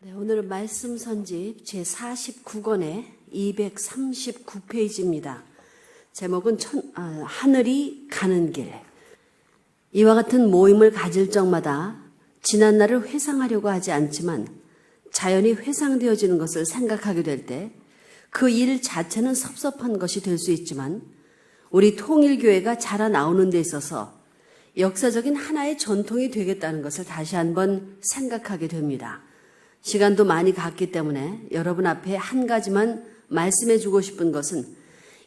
네, 오늘은 말씀 선집 제49권의 239페이지입니다. 제목은 하늘이 가는 길. 이와 같은 모임을 가질 적마다 지난날을 회상하려고 하지 않지만 자연히 회상되어지는 것을 생각하게 될 때 그 일 자체는 섭섭한 것이 될 수 있지만 우리 통일교회가 자라 나오는 데 있어서 역사적인 하나의 전통이 되겠다는 것을 다시 한번 생각하게 됩니다. 시간도 많이 갔기 때문에 여러분 앞에 한 가지만 말씀해 주고 싶은 것은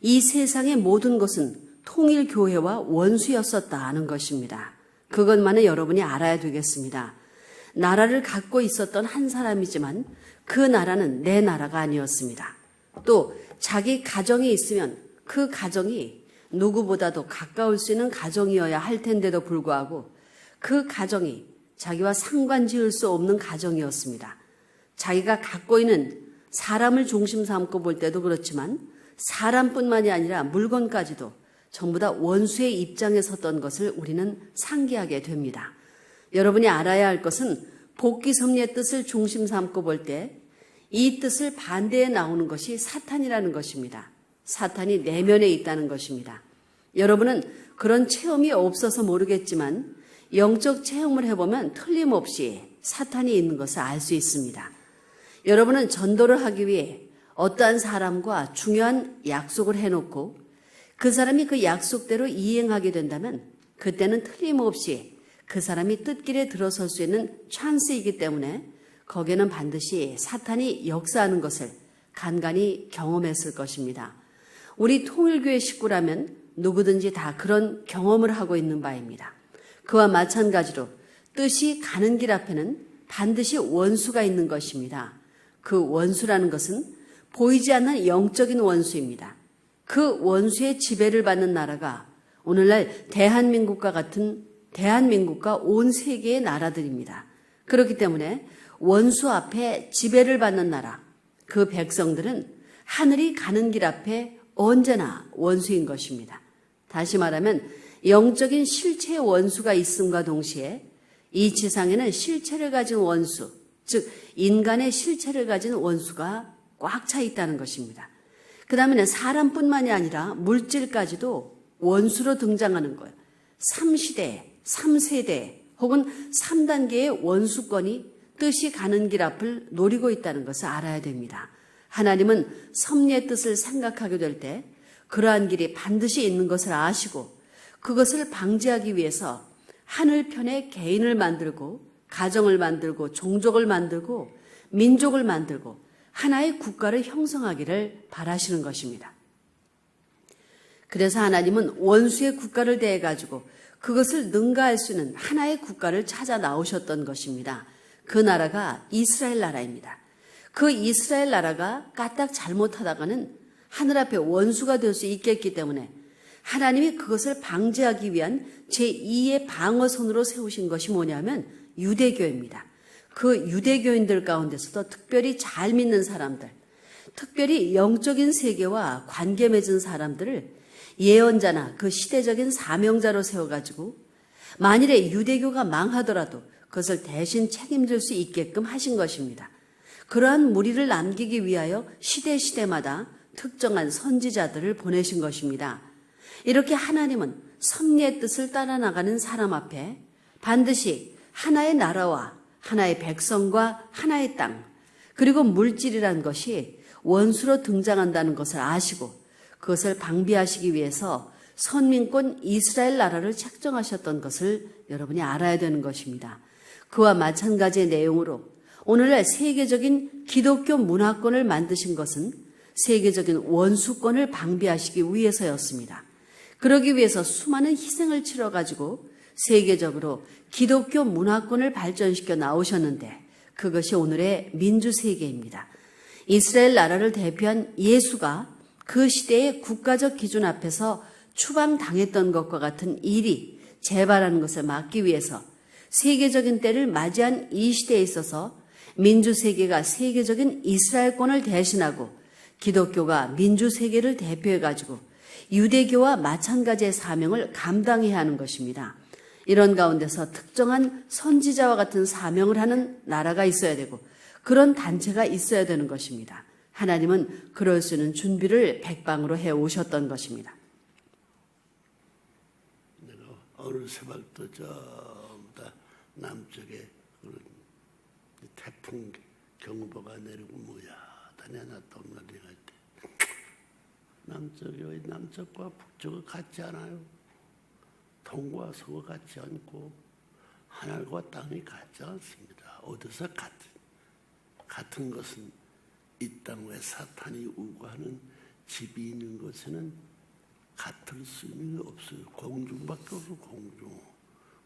이 세상의 모든 것은 통일교회와 원수였었다는 것입니다. 그것만은 여러분이 알아야 되겠습니다. 나라를 갖고 있었던 한 사람이지만 그 나라는 내 나라가 아니었습니다. 또 자기 가정이 있으면 그 가정이 누구보다도 가까울 수 있는 가정이어야 할 텐데도 불구하고 그 가정이 자기와 상관지을 수 없는 가정이었습니다. 자기가 갖고 있는 사람을 중심 삼고 볼 때도 그렇지만 사람뿐만이 아니라 물건까지도 전부 다 원수의 입장에 섰던 것을 우리는 상기하게 됩니다. 여러분이 알아야 할 것은 복귀 섭리의 뜻을 중심 삼고 볼 때 이 뜻을 반대에 나오는 것이 사탄이라는 것입니다. 사탄이 내면에 있다는 것입니다. 여러분은 그런 체험이 없어서 모르겠지만 영적 체험을 해보면 틀림없이 사탄이 있는 것을 알 수 있습니다. 여러분은 전도를 하기 위해 어떠한 사람과 중요한 약속을 해놓고 그 사람이 그 약속대로 이행하게 된다면 그때는 틀림없이 그 사람이 뜻길에 들어설 수 있는 찬스이기 때문에 거기에는 반드시 사탄이 역사하는 것을 간간히 경험했을 것입니다. 우리 통일교회 식구라면 누구든지 다 그런 경험을 하고 있는 바입니다. 그와 마찬가지로 뜻이 가는 길 앞에는 반드시 원수가 있는 것입니다. 그 원수라는 것은 보이지 않는 영적인 원수입니다. 그 원수의 지배를 받는 나라가 오늘날 대한민국과 같은 대한민국과 온 세계의 나라들입니다. 그렇기 때문에 원수 앞에 지배를 받는 나라, 그 백성들은 하늘이 가는 길 앞에 언제나 원수인 것입니다. 다시 말하면 영적인 실체의 원수가 있음과 동시에 이 지상에는 실체를 가진 원수, 즉 인간의 실체를 가진 원수가 꽉 차 있다는 것입니다. 그 다음에는 사람뿐만이 아니라 물질까지도 원수로 등장하는 거예요. 3시대, 3세대 혹은 3단계의 원수권이 뜻이 가는 길 앞을 노리고 있다는 것을 알아야 됩니다. 하나님은 섭리의 뜻을 생각하게 될 때 그러한 길이 반드시 있는 것을 아시고 그것을 방지하기 위해서 하늘편에 개인을 만들고 가정을 만들고 종족을 만들고 민족을 만들고 하나의 국가를 형성하기를 바라시는 것입니다. 그래서 하나님은 원수의 국가를 대해가지고 그것을 능가할 수 있는 하나의 국가를 찾아 나오셨던 것입니다. 그 나라가 이스라엘 나라입니다. 그 이스라엘 나라가 까딱 잘못하다가는 하늘 앞에 원수가 될 수 있겠기 때문에 하나님이 그것을 방지하기 위한 제2의 방어선으로 세우신 것이 뭐냐면 유대교입니다. 그 유대교인들 가운데서도 특별히 잘 믿는 사람들, 특별히 영적인 세계와 관계 맺은 사람들을 예언자나 그 시대적인 사명자로 세워가지고 만일에 유대교가 망하더라도 그것을 대신 책임질 수 있게끔 하신 것입니다. 그러한 무리를 남기기 위하여 시대마다 특정한 선지자들을 보내신 것입니다. 이렇게 하나님은 섭리의 뜻을 따라 나가는 사람 앞에 반드시 하나의 나라와 하나의 백성과 하나의 땅 그리고 물질이란 것이 원수로 등장한다는 것을 아시고 그것을 방비하시기 위해서 선민권 이스라엘 나라를 책정하셨던 것을 여러분이 알아야 되는 것입니다. 그와 마찬가지의 내용으로 오늘날 세계적인 기독교 문화권을 만드신 것은 세계적인 원수권을 방비하시기 위해서였습니다. 그러기 위해서 수많은 희생을 치러가지고 세계적으로 기독교 문화권을 발전시켜 나오셨는데 그것이 오늘의 민주세계입니다. 이스라엘 나라를 대표한 예수가 그 시대의 국가적 기준 앞에서 추방당했던 것과 같은 일이 재발하는 것을 막기 위해서 세계적인 때를 맞이한 이 시대에 있어서 민주세계가 세계적인 이스라엘권을 대신하고 기독교가 민주세계를 대표해가지고 유대교와 마찬가지의 사명을 감당해야 하는 것입니다. 이런 가운데서 특정한 선지자와 같은 사명을 하는 나라가 있어야 되고 그런 단체가 있어야 되는 것입니다. 하나님은 그럴 수 있는 준비를 백방으로 해오셨던 것입니다. 내가 어느 새벽도 전부 다 남쪽에 그런 태풍 경보가 내리고 뭐야 다녀나 똥날이 갈 때 남쪽과 북쪽은 같지 않아요. 동과 서가 같지 않고 하늘과 땅이 같지 않습니다. 어디서 같은 것은 이 땅에 사탄이 우고하는 집이 있는 것에는 같을 수 있는 게 없어요. 공중밖에 없어. 공중.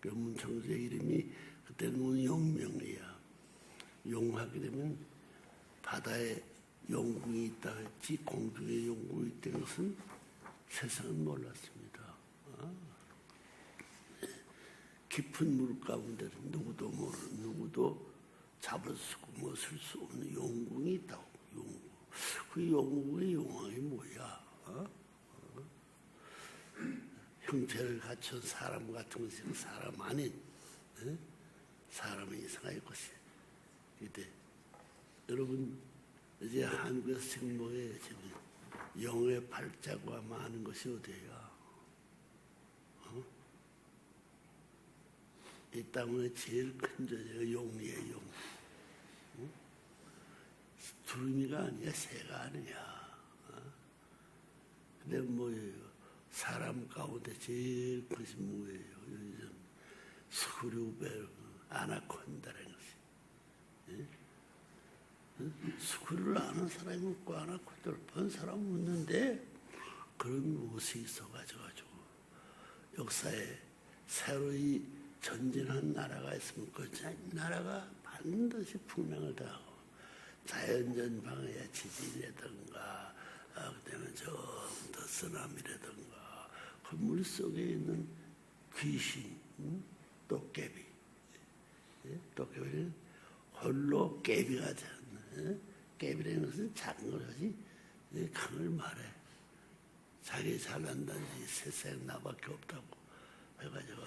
문청재 이름이 그때는 용명이야. 용하게 되면 바다에 용궁이 있다 했지 공중에 용궁이 있다는 것은 세상은 몰랐습니다. 깊은 물 가운데 누구도 잡을 수 없고 쓸 수 없는 용궁이 있다고. 용궁. 그 용궁의 용왕이 뭐야? 형체를 갖춘 사람 같은 것은 사람 아닌 사람의 이상할 것이. 그때 여러분 이제 한국에서 생모해지는 영의 발자가 많은 것이 어디야? 이 땅의 제일 큰 존재가 용이에요. 용. 두루미가 아니야, 새가 아니야. 근데 뭐예요? 사람 가운데 제일 큰 것이 뭐예요? 요즘 스크류벨, 아나콘다라는 것이. 스크류를 아는 사람이 없고 아나콘다를 본 사람은 없는데 그런 모습이 있어가지고 역사에 새로이 전진한 나라가 있으면 그 나라가 반드시 풍랑을 당하고 자연전 방해야 지진이라든가 그다음에 더 쓰나미라든가 그 물속에 있는 귀신, 도깨비. 도깨비는 홀로 깨비가 되는 깨비라는 것은 작은 것이 강을 말해. 자기 잘난다는지 세상에 나밖에 없다고 해가지고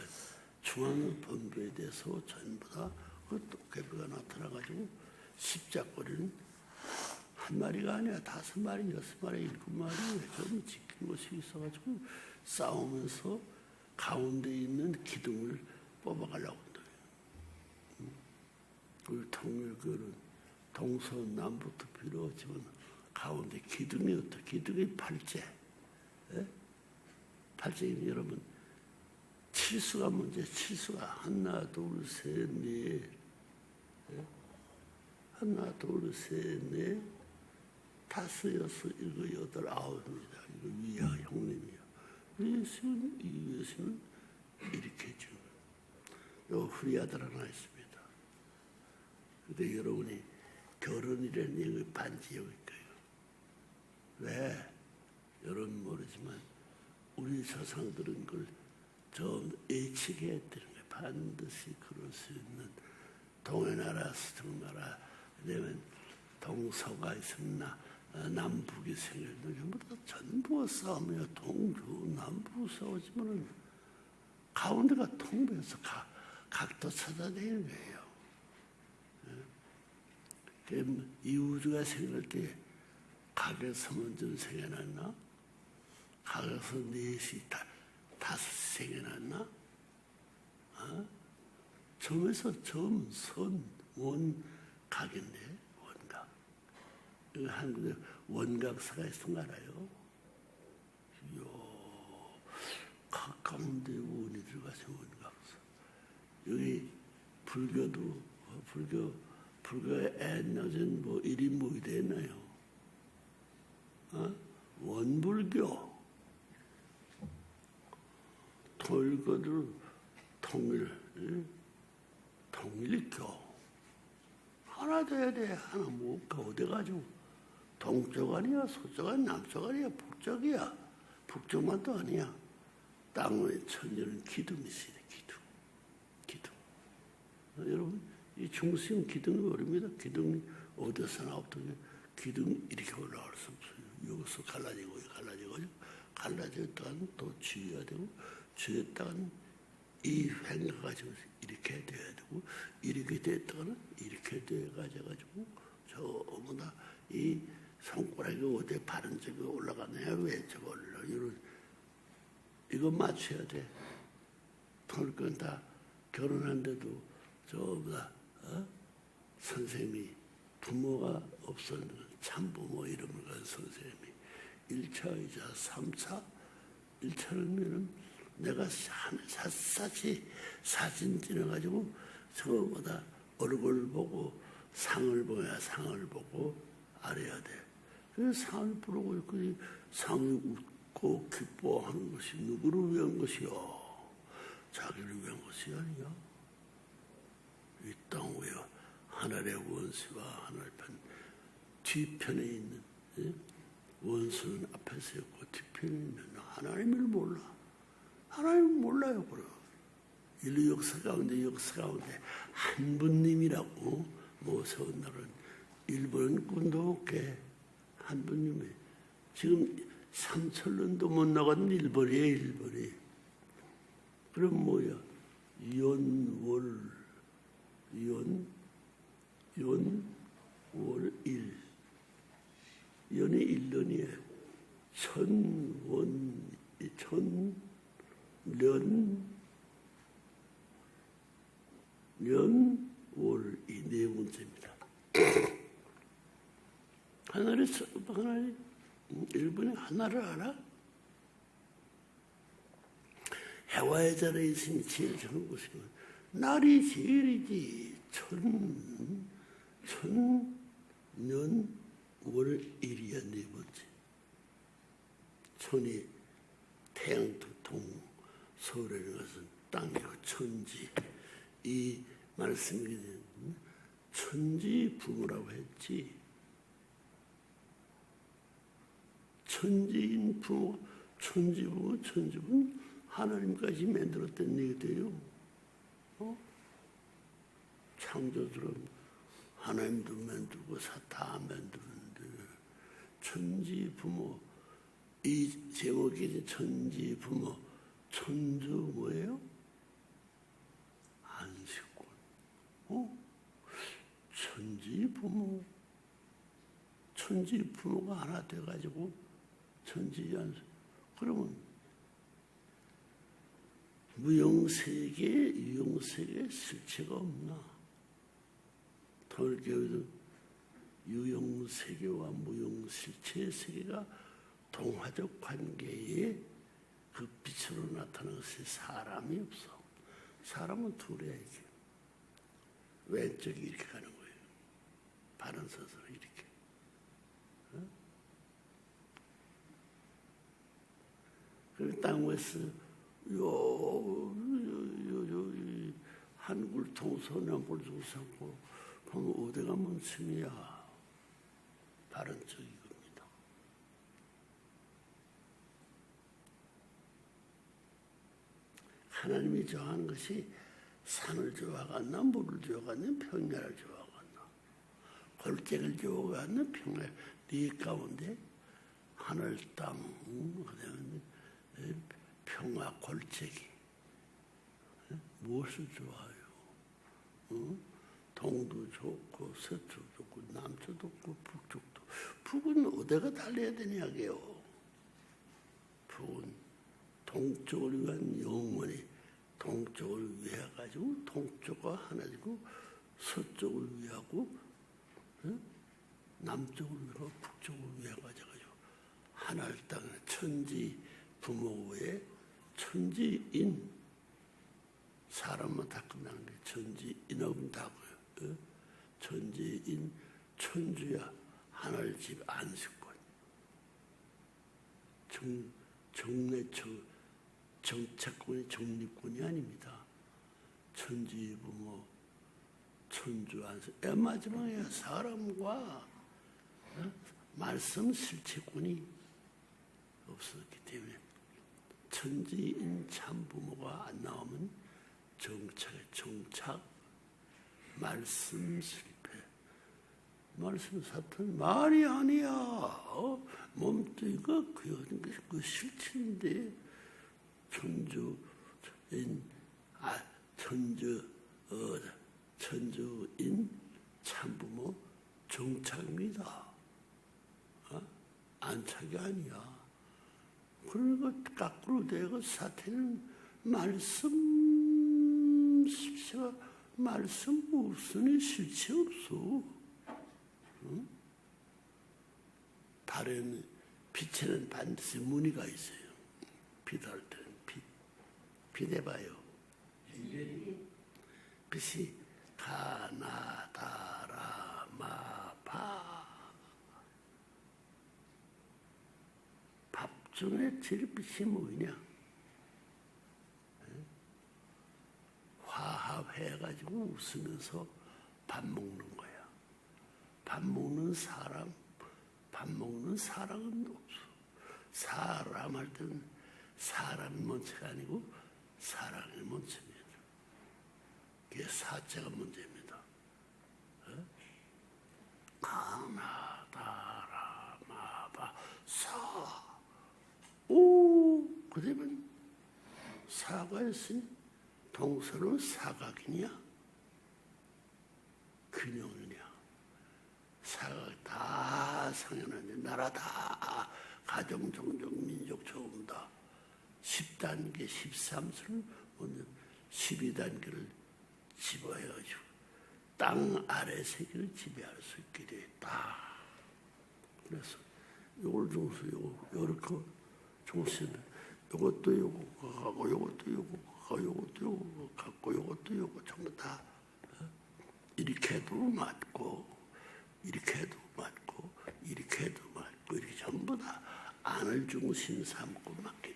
중앙 본부에 대해서 전부 다 그 도깨비가 나타나가지고 십자거리는 한 마리가 아니라 5마리, 6마리, 7마리 좀 지킨 것이 있어가지고 싸우면서 가운데 있는 기둥을 뽑아가려고 한다. 그 통일교는 동서남북도 필요 없지만 가운데 기둥이 어떠? 기둥이 팔째. 팔째는 여러분 칠수가 문제. 칠수가 하나, 둘, 셋, 넷. 하나, 둘, 셋, 넷. 5, 6, 7, 8, 9입니다. 이거 위야 형님이야. 예수는 이 예수는 이렇게 해줘. 요 우리 아들 하나 있습니다. 근데 여러분이 결혼이라는 얘기 반지 여기 있어요. 왜? 여러분 모르지만 우리 조상들은 그걸 좀 예측해야 되는 거예요. 반드시 그럴 수 있는 동해나라, 서청나라, 그다음에 동서가 있으나 남북이 생겼는데 전부가 싸우며 동주, 남북 싸우지만은 가운데가 통배에서 각도 찾아내는 거예요. 이 우주가 생길 때 각에서 먼저 생겨났나? 각에서 넷이 5 생겨났나? 점에서 점, 선, 원, 각인데 원각. 여기 한국에 원각사가 있는 거 알아요? 각 가운데 원이 들어가서 원각사. 여기 불교도 불교의 옛날엔 뭐 일이 뭐 됐나요? 원불교. 통일교를 통일교. 하나 돼야 돼. 하나 뭘까? 어디 가지고 동쪽 아니야, 서쪽 아니야, 남쪽 아니야, 북쪽이야. 북쪽만도 아니야. 땅의 천지는 기둥이 있어야 돼. 기둥. 여러분 이 중심 기둥이 어렵니다. 기둥이 어디서 나오든 기둥이 이렇게 올라갈 수 없어요. 여기서 갈라지고 갈라지고 또 주의해야 되고 주의했다가는 이 횡가 가지고 이렇게 돼야 되고 이렇게 됐다가는 이렇게 돼 가지고 전부 다 이 손가락이 어디 바른 쪽에 올라가느냐 왜 저거 올라 이런 이거 맞춰야 돼. 그건 다 결혼한데도 전부 다 선생님이 부모가 없었는 참부모 이름을 가진 선생님이 1차, 2차, 3차 1차는 내가 샅샅이 사진 찍어가지고 저거보다 얼굴 보고 상을 보야 상을 보고 알아야 돼. 그래서 상을 부르고 그 상이 웃고 기뻐하는 것이 누구를 위한 것이요? 자기를 위한 것이 아니야. 이 땅 위에 하늘의 원수와 하늘편 뒤편에 있는 원수는 앞에서 있고 뒤편에 있는 하나님을 몰라. 하나님을 몰라요. 그럼 인류 역사 가운데 한 분님이라고 모세온 날은 일본은 꿈도 없게 한 분님이 지금 3천년도 못 나간 일본이에요. 일본이. 그럼 뭐야? 연월일 연이 1년이에요. 년월이 네 번째입니다. 하나를 일본의 하나를 알아? 해와의 자리에 있으니 제일 좋은 곳이고 날이 제일이지. 천년월일이야 네 번째. 천이 태양통 서울에 가서 땅이고 천지 이 말씀이 천지 부모라고 했지. 천지인 부모, 천지부모, 천지부는 하나님까지 만들었던 얘기돼요. 창조주로 하나님도 만들고 다 만드는데 천지부모 이 제목이 천지부모 천주 뭐예요? 안식권. 천지부모가 하나 돼가지고 천지안식. 그러면 무용세계, 유용세계에 실체가 없나? 돌교에도 유용세계와 무용실체의 세계가 동화적 관계에 그 빛으로 나타나는 것이 사람이 없어. 사람은 둘이야 이게. 왼쪽이 이렇게 가는 거예요. 바른 서서 이렇게. 그리고 땅 위에서 한굴 통서 남굴 통서고 보면 어디가 문침이야. 바른 쪽이 겁니다. 하나님이 좋아하는 것이 산을 좋아하겠나 물을 좋아하겠나 평야를 좋아하겠나 골짜기를 좋아하겠나 평야 네 가운데 하늘 땅 그다음에 평화 골짜기 무엇을 좋아해요? 동도 좋고 서쪽도 좋고 남쪽도 좋고 북쪽도. 북은 어디가 달려야 되냐고요. 북은 동쪽을 위한 영원히 동쪽을 위해 가지고 동쪽과 하나지고 서쪽을 위하고 남쪽을 위하고 북쪽을 위해 가지고 하늘 땅 천지 부모의 천지인 사람만 다 끝나는 게 천지인하고는 다고요. 천지인 천주야 하늘집 안식권 정착권이 정립권이 아닙니다. 천지 부모 천주 안식. 마지막에 사람과 말씀 실체권이 없었기 때문에 천지인 참부모가 안 나오면 정착 말씀 실패. 말씀 사탄 말이 아니야. 몸뚱이가 그 실체인데 천주인 천주인 참부모 정착입니다. 안착이 아니야. 그러니까 거꾸로 되고 사태는 말씀 실체가 말씀 없으니 실체 없어. 응? 달에는 빛에는 반드시 무늬가 있어요. 빛할 때는 빛해봐요. 빛이 가나다라마파 밥 중에 제일 빛이 뭐냐? 화합해가지고 웃으면서 밥 먹는 거야. 밥 먹는 사람은 없어. 사람 할 때는 사람이 먼저가 아니고 사랑이 먼저입니다. 그게 사자가 문제입니다. 가나다라마바 사. 오, 그러면 사과했으니 동서는 사각이냐? 균형이냐? 사각 다 상연한데 나라 다 가정, 종족, 민족 처음 다 10단계, 13수를 먼저 12단계를 집어해가지고 땅 아래 세계를 지배할 수 있게 되었다. 그래서 요걸 중수, 요렇게 중수는 요것도 요거 갖고 요것도 요거 갖고 요것도 요거 갖고 요것도 요거 전부 다 이렇게 해도 맞고 이렇게 해도 맞고 이렇게 해도 맞고 이렇게 전부 다 안을 중심 삼고 맞게